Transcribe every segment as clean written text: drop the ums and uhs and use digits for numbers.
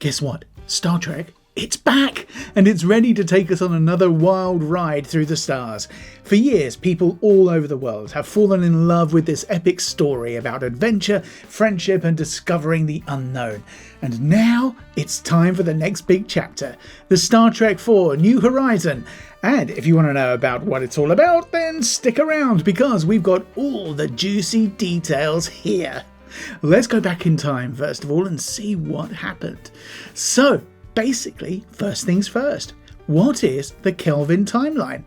guess what? Star Trek, it's back, and it's ready to take us on another wild ride through the stars. For years, people all over the world have fallen in love with this epic story about adventure, friendship, and discovering the unknown. And now, it's time for the next big chapter, the Star Trek IV New Horizon. And if you want to know about what it's all about, then stick around, because we've got all the juicy details here. Let's go back in time first of all and see what happened. So, basically, first things first, what is the Kelvin timeline?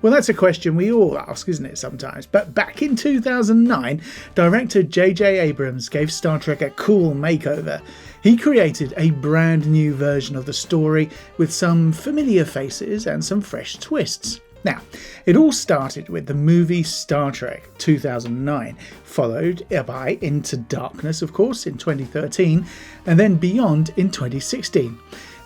Well, that's a question we all ask, isn't it, sometimes? But back in 2009, director J.J. Abrams gave Star Trek a cool makeover. He created a brand new version of the story with some familiar faces and some fresh twists. Now, it all started with the movie Star Trek 2009, followed by Into Darkness, of course, in 2013, and then Beyond in 2016.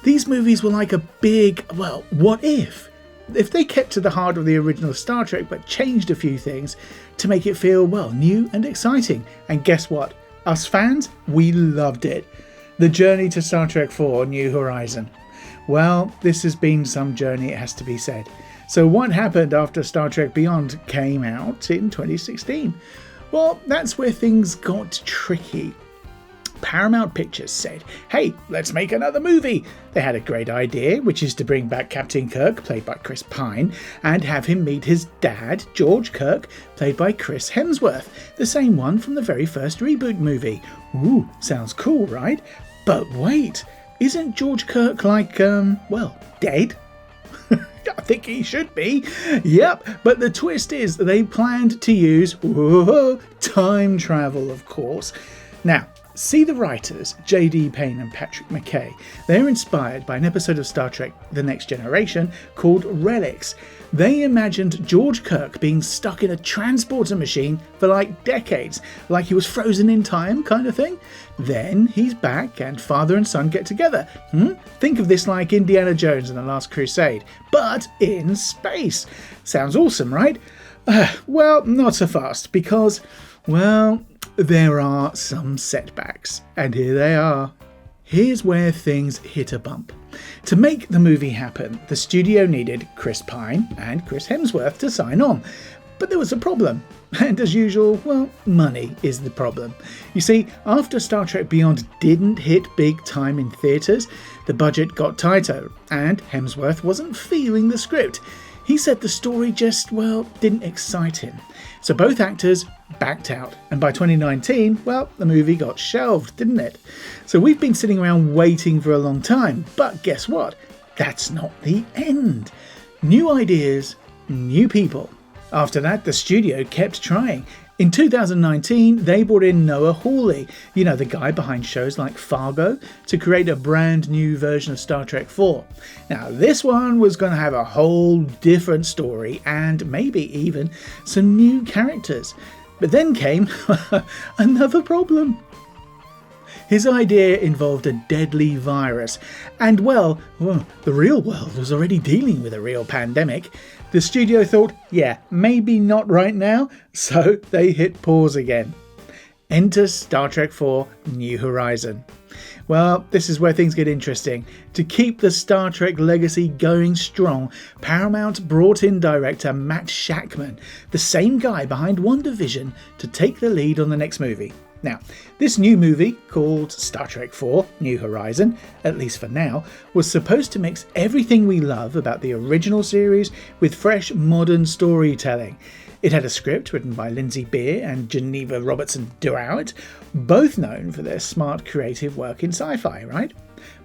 These movies were like a big, well, what if? If they kept to the heart of the original Star Trek but changed a few things to make it feel, well, new and exciting. And guess what? Us fans, we loved it. The journey to Star Trek IV New Horizon. Well, this has been some journey, it has to be said. So what happened after Star Trek Beyond came out in 2016? Well, that's where things got tricky. Paramount Pictures said, hey, let's make another movie. They had a great idea, which is to bring back Captain Kirk, played by Chris Pine, and have him meet his dad, George Kirk, played by Chris Hemsworth, the same one from the very first reboot movie. Ooh, sounds cool, right? But wait, isn't George Kirk like, dead? I think he should be. Yep, but the twist is they planned to use time travel, of course. Now, see the writers, J.D. Payne and Patrick McKay. They're inspired by an episode of Star Trek The Next Generation called Relics. They imagined George Kirk being stuck in a transporter machine for like decades, like he was frozen in time kind of thing. Then he's back and father and son get together. Think of this like Indiana Jones and the Last Crusade, but in space. Sounds awesome, right? Well, not so fast, because, well, there are some setbacks, and here they are. Here's where things hit a bump. To make the movie happen, the studio needed Chris Pine and Chris Hemsworth to sign on. But there was a problem. And as usual, well, money is the problem. You see, after Star Trek Beyond didn't hit big time in theatres, the budget got tighter, and Hemsworth wasn't feeling the script. He said the story just, well, didn't excite him. So both actors backed out, and by 2019, well, the movie got shelved, didn't it? So we've been sitting around waiting for a long time, but guess what? That's not the end. New ideas, new people. After that, the studio kept trying. In 2019, they brought in Noah Hawley, you know, the guy behind shows like Fargo, to create a brand new version of Star Trek IV. Now, this one was going to have a whole different story and maybe even some new characters. But then came another problem. His idea involved a deadly virus, and well, the real world was already dealing with a real pandemic. The studio thought, yeah, maybe not right now, so they hit pause again. Enter Star Trek IV New Horizon. Well, this is where things get interesting. To keep the Star Trek legacy going strong, Paramount brought in director Matt Shakman, the same guy behind WandaVision, to take the lead on the next movie. Now, this new movie, called Star Trek IV New Horizon, at least for now, was supposed to mix everything we love about the original series with fresh modern storytelling. It had a script written by Lindsay Beer and Geneva Robertson Dowd, both known for their smart creative work in sci-fi, right?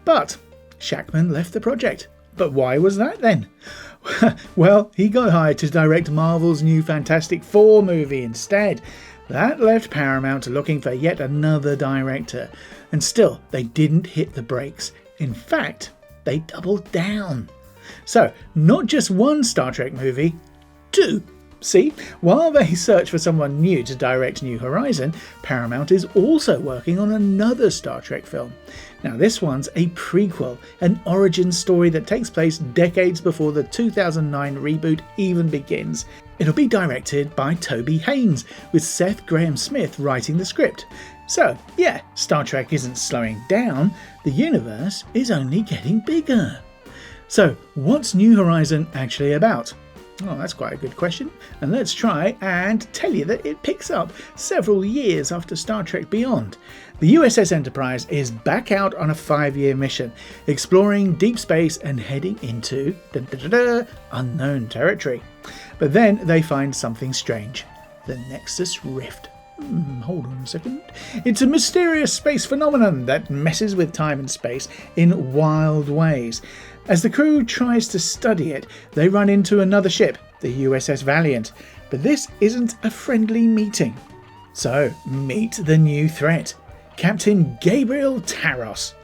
But Shakman left the project. But why was that then? Well, he got hired to direct Marvel's new Fantastic Four movie instead. That left Paramount looking for yet another director, and still they didn't hit the brakes. In fact, they doubled down. So, not just one Star Trek movie, two. See, while they search for someone new to direct New Horizon, Paramount is also working on another Star Trek film. Now this one's a prequel, an origin story that takes place decades before the 2009 reboot even begins. It'll be directed by Toby Haynes, with Seth Graham-Smith writing the script. So, yeah, Star Trek isn't slowing down, the universe is only getting bigger. So, what's New Horizon actually about? Oh, that's quite a good question, and let's try and tell you that it picks up several years after Star Trek Beyond. The USS Enterprise is back out on a 5-year mission, exploring deep space and heading into unknown territory. But then they find something strange, the Nexus Rift. Hold on a second. It's a mysterious space phenomenon that messes with time and space in wild ways. As the crew tries to study it, they run into another ship, the USS Valiant, but this isn't a friendly meeting. So, meet the new threat, Captain Gabriel Taros.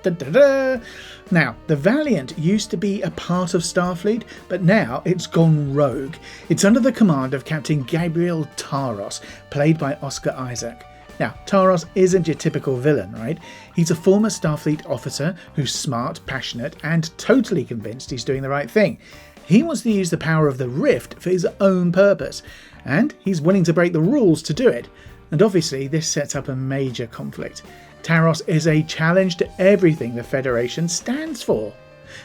Now, the Valiant used to be a part of Starfleet, but now it's gone rogue. It's under the command of Captain Gabriel Taros, played by Oscar Isaac. Now, Taros isn't your typical villain, right? He's a former Starfleet officer who's smart, passionate, and totally convinced he's doing the right thing. He wants to use the power of the Rift for his own purpose, and he's willing to break the rules to do it. And obviously, this sets up a major conflict. Taros is a challenge to everything the Federation stands for.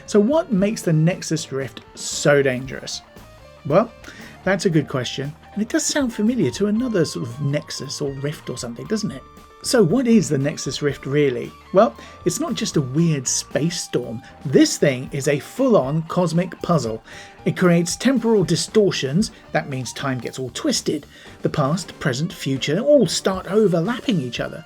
So what makes the Nexus Rift so dangerous? Well, that's a good question, and it does sound familiar to another sort of Nexus or Rift or something, doesn't it? So what is the Nexus Rift really? Well, it's not just a weird space storm. This thing is a full-on cosmic puzzle. It creates temporal distortions, that means time gets all twisted. The past, present, future all start overlapping each other.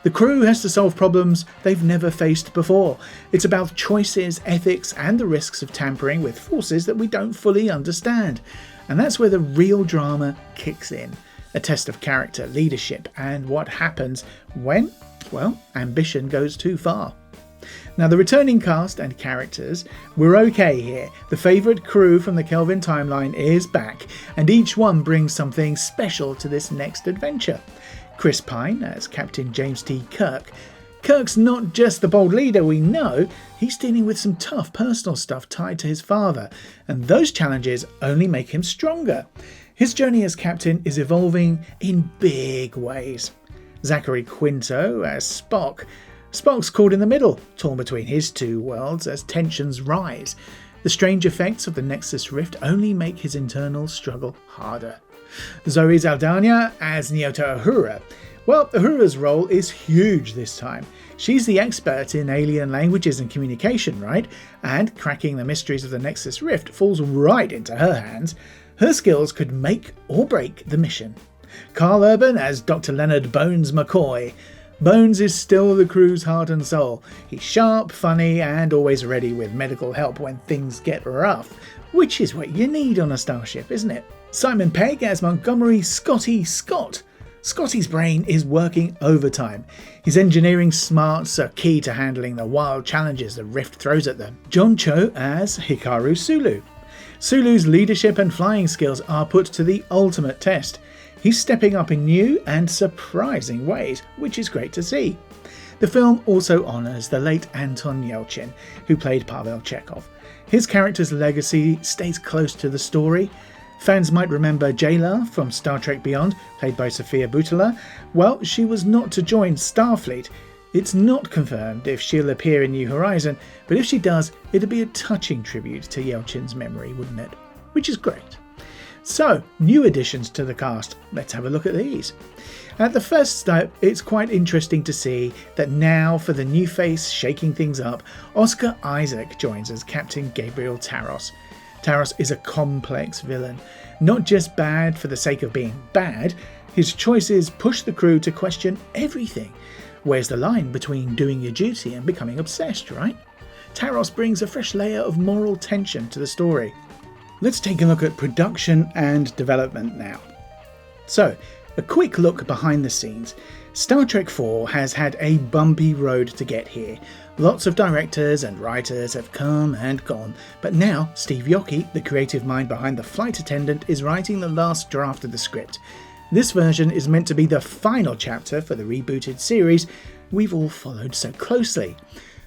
The crew has to solve problems they've never faced before. It's about choices, ethics, and the risks of tampering with forces that we don't fully understand. And that's where the real drama kicks in. A test of character, leadership, and what happens when, well, ambition goes too far. Now, the returning cast and characters, we're okay here. The favourite crew from the Kelvin timeline is back, and each one brings something special to this next adventure. Chris Pine as Captain James T. Kirk. Kirk's not just the bold leader we know, he's dealing with some tough personal stuff tied to his father, and those challenges only make him stronger. His journey as captain is evolving in big ways. Zachary Quinto as Spock. Spock's caught in the middle, torn between his two worlds as tensions rise. The strange effects of the Nexus Rift only make his internal struggle harder. Zoe Saldana as Nyota Uhura. Well, Uhura's role is huge this time. She's the expert in alien languages and communication, right? And cracking the mysteries of the Nexus Rift falls right into her hands. Her skills could make or break the mission. Carl Urban as Dr. Leonard Bones McCoy. Bones is still the crew's heart and soul. He's sharp, funny, and always ready with medical help when things get rough, which is what you need on a starship, isn't it? Simon Pegg as Montgomery Scotty Scott. Scotty's brain is working overtime. His engineering smarts are key to handling the wild challenges the Rift throws at them. John Cho as Hikaru Sulu. Sulu's leadership and flying skills are put to the ultimate test. He's stepping up in new and surprising ways, which is great to see. The film also honours the late Anton Yelchin, who played Pavel Chekhov. His character's legacy stays close to the story. Fans might remember Jayla from Star Trek Beyond, played by Sofia Boutella. Well, she was not to join Starfleet. It's not confirmed if she'll appear in New Horizon, but if she does, it'd be a touching tribute to Yelchin's memory, wouldn't it? Which is great. So, new additions to the cast. Let's have a look at these. At the first step, it's quite interesting to see that now, for the new face shaking things up, Oscar Isaac joins as Captain Gabriel Taros. Taros is a complex villain, not just bad for the sake of being bad. His choices push the crew to question everything. Where's the line between doing your duty and becoming obsessed, right? Taros brings a fresh layer of moral tension to the story. Let's take a look at production and development now. So, a quick look behind the scenes. Star Trek IV has had a bumpy road to get here. Lots of directors and writers have come and gone, but now Steve Yockey, the creative mind behind The Flight Attendant, is writing the last draft of the script. This version is meant to be the final chapter for the rebooted series we've all followed so closely.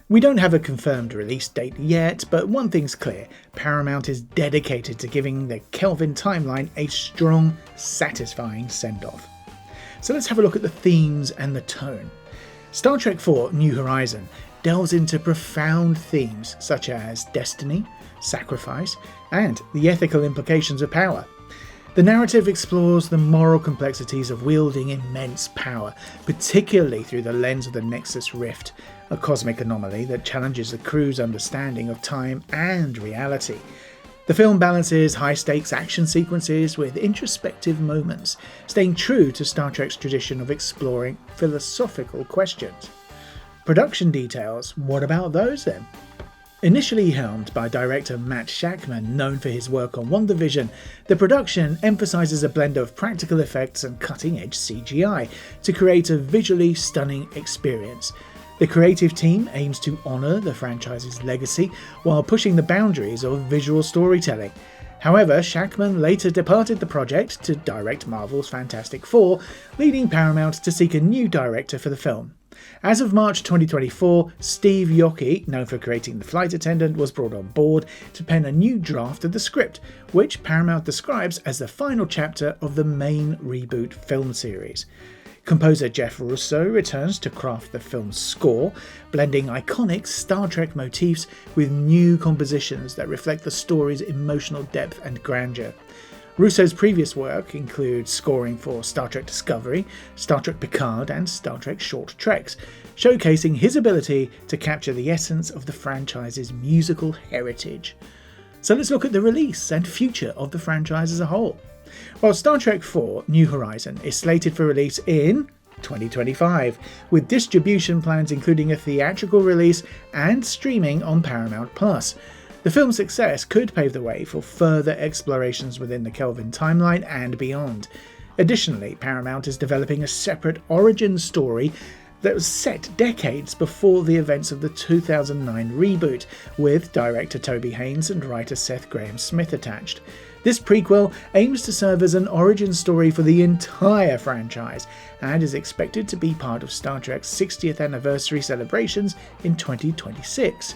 We don't have a confirmed release date yet, but one thing's clear, Paramount is dedicated to giving the Kelvin timeline a strong, satisfying send-off. So let's have a look at the themes and the tone. Star Trek IV New Horizon delves into profound themes such as destiny, sacrifice, and the ethical implications of power. The narrative explores the moral complexities of wielding immense power, particularly through the lens of the Nexus Rift, a cosmic anomaly that challenges the crew's understanding of time and reality. The film balances high-stakes action sequences with introspective moments, staying true to Star Trek's tradition of exploring philosophical questions. Production details, what about those then? Initially helmed by director Matt Shakman, known for his work on WandaVision, the production emphasises a blend of practical effects and cutting-edge CGI to create a visually stunning experience. The creative team aims to honour the franchise's legacy while pushing the boundaries of visual storytelling. However, Shakman later departed the project to direct Marvel's Fantastic Four, leading Paramount to seek a new director for the film. As of March 2024, Steve Yockey, known for creating The Flight Attendant, was brought on board to pen a new draft of the script, which Paramount describes as the final chapter of the main reboot film series. Composer Jeff Russo returns to craft the film's score, blending iconic Star Trek motifs with new compositions that reflect the story's emotional depth and grandeur. Russo's previous work includes scoring for Star Trek Discovery, Star Trek Picard, and Star Trek Short Treks, showcasing his ability to capture the essence of the franchise's musical heritage. So let's look at the release and future of the franchise as a whole. Well, Star Trek IV New Horizon is slated for release in 2025, with distribution plans including a theatrical release and streaming on Paramount+. The film's success could pave the way for further explorations within the Kelvin timeline and beyond. Additionally, Paramount is developing a separate origin story that was set decades before the events of the 2009 reboot, with director Toby Haynes and writer Seth Grahame-Smith attached. This prequel aims to serve as an origin story for the entire franchise and is expected to be part of Star Trek's 60th anniversary celebrations in 2026.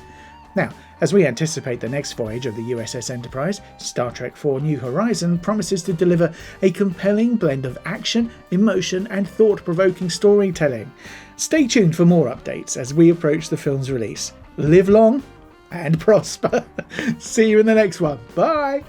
Now, as we anticipate the next voyage of the USS Enterprise, Star Trek IV New Horizon promises to deliver a compelling blend of action, emotion, and thought-provoking storytelling. Stay tuned for more updates as we approach the film's release. Live long and prosper. See you in the next one. Bye!